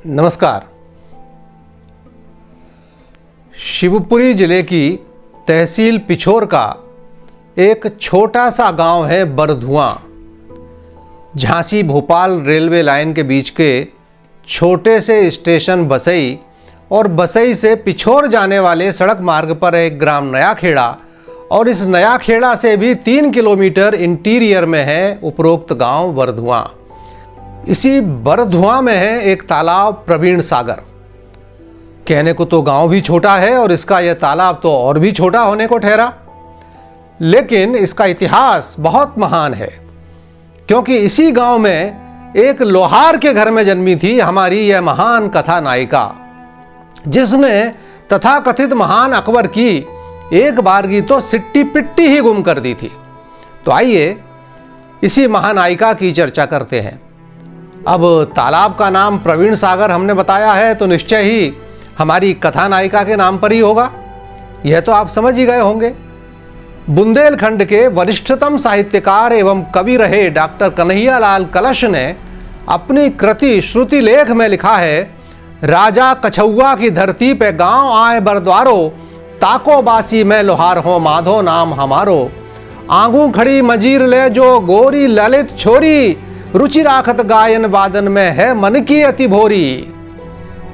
नमस्कार। शिवपुरी जिले की तहसील पिछोर का एक छोटा सा गांव है बरधुआं। झांसी भोपाल रेलवे लाइन के बीच के छोटे से स्टेशन बसई और बसई से पिछोर जाने वाले सड़क मार्ग पर एक ग्राम नया खेड़ा और इस नया खेड़ा से भी 3 किलोमीटर इंटीरियर में है उपरोक्त गांव बरधुआं। इसी बरधुआं में है एक तालाब प्रवीण सागर। कहने को तो गांव भी छोटा है और इसका यह तालाब तो और भी छोटा होने को ठहरा, लेकिन इसका इतिहास बहुत महान है, क्योंकि इसी गांव में एक लोहार के घर में जन्मी थी हमारी यह महान कथा नायिका, जिसने तथाकथित महान अकबर की एक बारगी तो सिट्टी पिट्टी ही गुम कर दी थी। तो आइए इसी महानायिका की चर्चा करते हैं। अब तालाब का नाम प्रवीण सागर हमने बताया है, तो निश्चय ही हमारी कथा नायिका के नाम पर ही होगा, यह तो आप समझ ही गए होंगे। बुंदेलखंड के वरिष्ठतम साहित्यकार एवं कवि रहे डॉक्टर कन्हैयालाल कलश ने अपनी कृति श्रुति लेख में लिखा है, राजा कछुआ की धरती पे गांव आए बरद्वारो, ताको बासी में लोहार हो माधो नाम हमारो, आंगू खड़ी मजीर ले जो गोरी ललित छोरी, रुचि राखत गायन वादन में है मन की अति भोरी।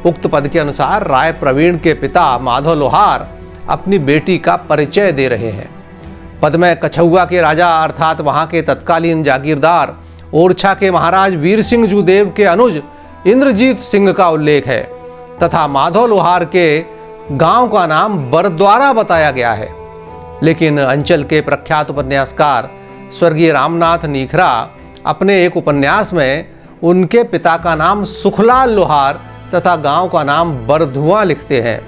उक्त पद के अनुसार राय प्रवीण के पिता माधव लोहार अपनी बेटी का परिचय दे रहे हैं। पद में कछुआ के राजा अर्थात वहां के तत्कालीन जागीरदार ओरछा के महाराज वीर सिंह जूदेव के अनुज इंद्रजीत सिंह का उल्लेख है तथा माधव लोहार के गांव का नाम बरद्वारा बताया गया है। लेकिन अंचल के प्रख्यात उपन्यासकार स्वर्गीय रामनाथ नीखरा अपने एक उपन्यास में उनके पिता का नाम सुखलाल लोहार तथा गांव का नाम बरधुआं लिखते हैं।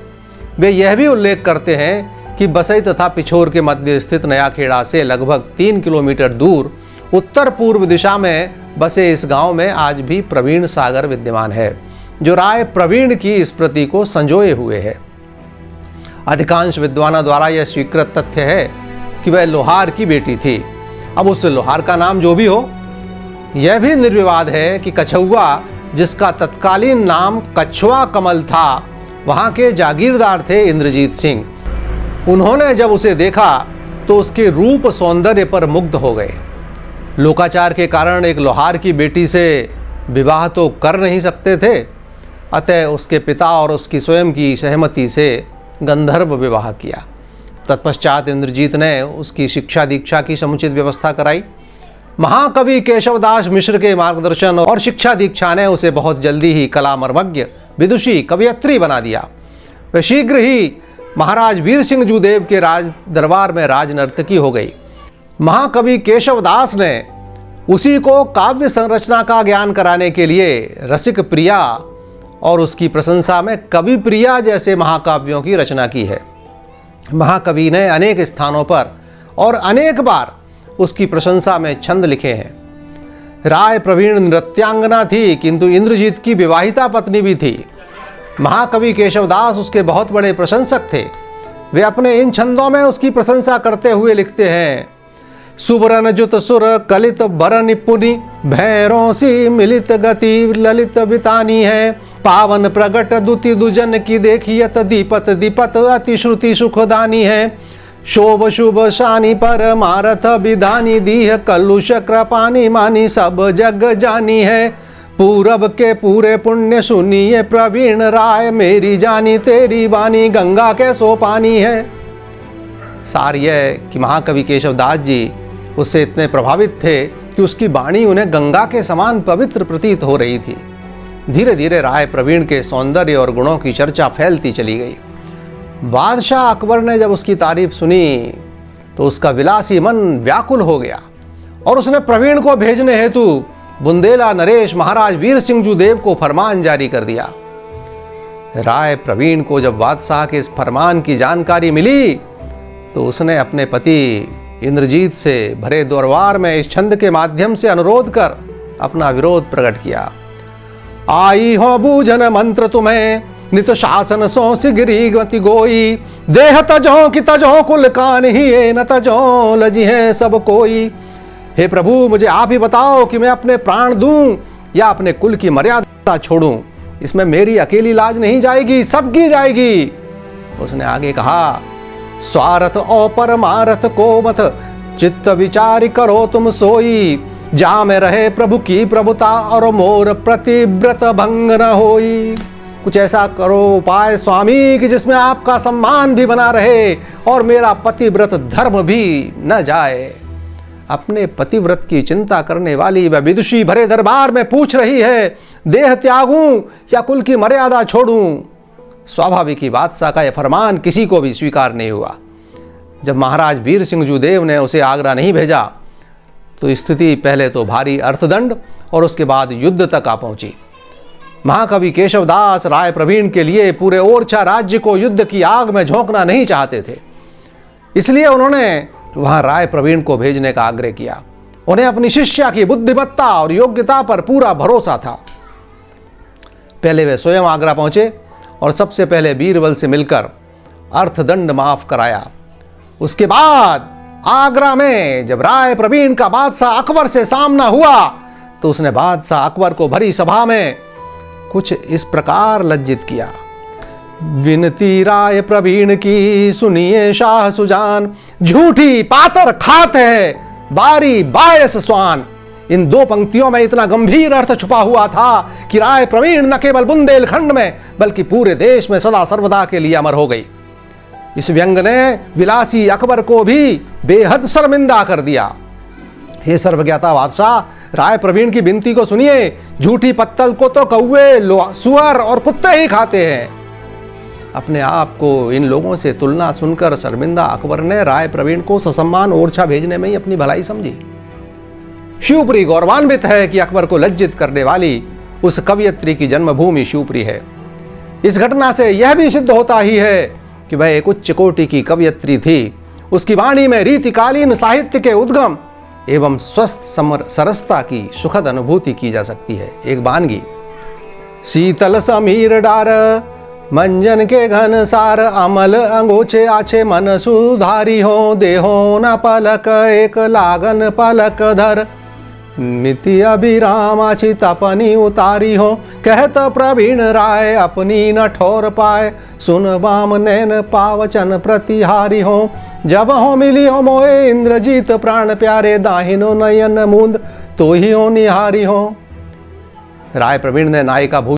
वे यह भी उल्लेख करते हैं कि बसई तथा पिछोर के मध्य स्थित नया खेड़ा से लगभग 3 किलोमीटर दूर उत्तर पूर्व दिशा में बसे इस गांव में आज भी प्रवीण सागर विद्यमान है, जो राय प्रवीण की स्मृति को संजोए हुए है। अधिकांश विद्वानों द्वारा यह स्वीकृत तथ्य है कि वह लोहार की बेटी थी। अब उस लोहार का नाम जो भी हो, यह भी निर्विवाद है कि कछुआ, जिसका तत्कालीन नाम कछुआ कमल था, वहां के जागीरदार थे इंद्रजीत सिंह। उन्होंने जब उसे देखा तो उसके रूप सौंदर्य पर मुग्ध हो गए। लोकाचार के कारण एक लोहार की बेटी से विवाह तो कर नहीं सकते थे, अतः उसके पिता और उसकी स्वयं की सहमति से गंधर्व विवाह किया। तत्पश्चात इंद्रजीत ने उसकी शिक्षा दीक्षा की समुचित व्यवस्था कराई। महाकवि केशवदास मिश्र के मार्गदर्शन और शिक्षा दीक्षा ने उसे बहुत जल्दी ही कला मर्मज्ञ, विदुषी, कवियत्री बना दिया। वह शीघ्र ही महाराज वीर सिंह जूदेव के राज दरबार में राजनर्तकी हो गई। महाकवि केशवदास ने उसी को काव्य संरचना का ज्ञान कराने के लिए रसिक प्रिया और उसकी प्रशंसा में कवि प्रिया जैसे महाकाव्यों की रचना की है। महाकवि ने अनेक स्थानों पर और अनेक बार उसकी प्रशंसा में छंद लिखे हैं। राय प्रवीण नृत्यांगना थी, किंतु इंद्रजीत की विवाहिता पत्नी भी थी। महाकवि केशवदास उसके बहुत बड़े प्रशंसक थे। वे अपने इन छंदों में उसकी प्रशंसा करते हुए लिखते हैं, सुबरन जुत सुर कलित बर निपुणी, भैरों सी मिलित गति ललित बितानी है, पावन प्रगट दुति दुजन की देखियत दीपत दीपत अति श्रुति सुखदानी है, शोभ शुभ शानी पर मारथ विधानी, दीह कलुष कृपानी मानी सब जग जानी है, पूरब के पूरे पुण्य सुनिए प्रवीण राय, मेरी जानी तेरी वाणी गंगा के सो पानी है। सार यह कि महाकवि केशवदास जी उससे इतने प्रभावित थे कि उसकी वाणी उन्हें गंगा के समान पवित्र प्रतीत हो रही थी। धीरे धीरे राय प्रवीण के सौंदर्य और गुणों की चर्चा फैलती चली गई। बादशाह अकबर ने जब उसकी तारीफ सुनी तो उसका विलासी मन व्याकुल हो गया और उसने प्रवीण को भेजने हेतु बुंदेला नरेश महाराज वीर सिंह जूदेव को फरमान जारी कर दिया। राय प्रवीण को जब बादशाह के इस फरमान की जानकारी मिली तो उसने अपने पति इंद्रजीत से भरे दरबार में इस छंद के माध्यम से अनुरोध कर अपना विरोध प्रकट किया। आई हो बूझन मंत्र तुम्हें नित शासन सो सिगरी गति गोई, देह तजो की तजो कुल कान ही न तजो लजी है सब कोई। हे प्रभु, मुझे आप ही बताओ कि मैं अपने प्राण दूं या अपने कुल की मर्यादा छोड़ूं। इसमें मेरी अकेली लाज नहीं जाएगी, सबकी जाएगी। उसने आगे कहा, स्वार्थ और परमार्थ को मत चित्त विचार करो तुम सोई, जा में रहे प्रभु की प्रभुता और मोर प्रतिव्रत भंग न होई। कुछ ऐसा करो उपाय स्वामी कि जिसमें आपका सम्मान भी बना रहे और मेरा पतिव्रत धर्म भी न जाए। अपने पतिव्रत की चिंता करने वाली वह विदुषी भरे दरबार में पूछ रही है, देह त्यागूं या कुल की मर्यादा छोड़ूं। स्वाभाविक ही बादशाह का यह फरमान किसी को भी स्वीकार नहीं हुआ। जब महाराज वीर सिंह जूदेव ने उसे आगरा नहीं भेजा तो स्थिति पहले तो भारी अर्थदंड और उसके बाद युद्ध तक आ पहुंची। महाकवि केशवदास राय प्रवीण के लिए पूरे ओरछा राज्य को युद्ध की आग में झोंकना नहीं चाहते थे, इसलिए उन्होंने वहां राय प्रवीण को भेजने का आग्रह किया। उन्हें अपनी शिष्या की बुद्धिमत्ता और योग्यता पर पूरा भरोसा था। पहले वे स्वयं आगरा पहुंचे और सबसे पहले बीरबल से मिलकर अर्थदंड माफ कराया। उसके बाद आगरा में जब राय प्रवीण का बादशाह अकबर से सामना हुआ तो उसने बादशाह अकबर को भरी सभा में कुछ इस प्रकार लज्जित किया, विनती राय प्रवीण की सुनिए शाह सुजान, झूठी पातर खात है बारी बायस स्वान। इन दो पंक्तियों में इतना गंभीर अर्थ छुपा हुआ था कि राय प्रवीण न केवल बुंदेलखंड में बल्कि पूरे देश में सदा सर्वदा के लिए अमर हो गई। इस व्यंग ने विलासी अकबर को भी बेहद शर्मिंदा कर दिया। हे सर्वज्ञाता बादशाह, राय प्रवीण की विनती को सुनिए। झूठी पत्तल को तो कौवे, सुअर और कुत्ते ही खाते हैं। अपने आप को इन लोगों से तुलना सुनकर शर्मिंदा अकबर ने राय प्रवीण को ससम्मान ओरछा भेजने में ही अपनी भलाई समझी। शिवपुरी गौरवान्वित है कि अकबर को लज्जित करने वाली उस कवयित्री की जन्मभूमि शिवपुरी है। इस घटना से यह भी सिद्ध होता ही है कि वह एक उच्च कोटि की कवयित्री थी। उसकी वाणी में रीतिकालीन साहित्य के उद्गम एवं स्वस्थ सरसता की सुखद अनुभूति की जा सकती है। एक वानगी, शीतल समीर डार मंजन के घन सार, अमल अंगोछे आछे मन सुधारी हो, देहो न पलक एक लागन पलक धर, नित्य अभिराम आछि तपनी उतारी हो, कहत प्रवीण राय अपनी न ठोर पाए, सुन वाम नैन पावचन प्रतिहारी हो, जब हो मिली हो मोए इंद्रजीत प्राण प्यारे, दाहिनो नयन मूंद तो ही हो निहारी हो। राय प्रवीण ने नायिका भू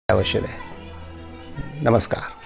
अवश्य दें। नमस्कार।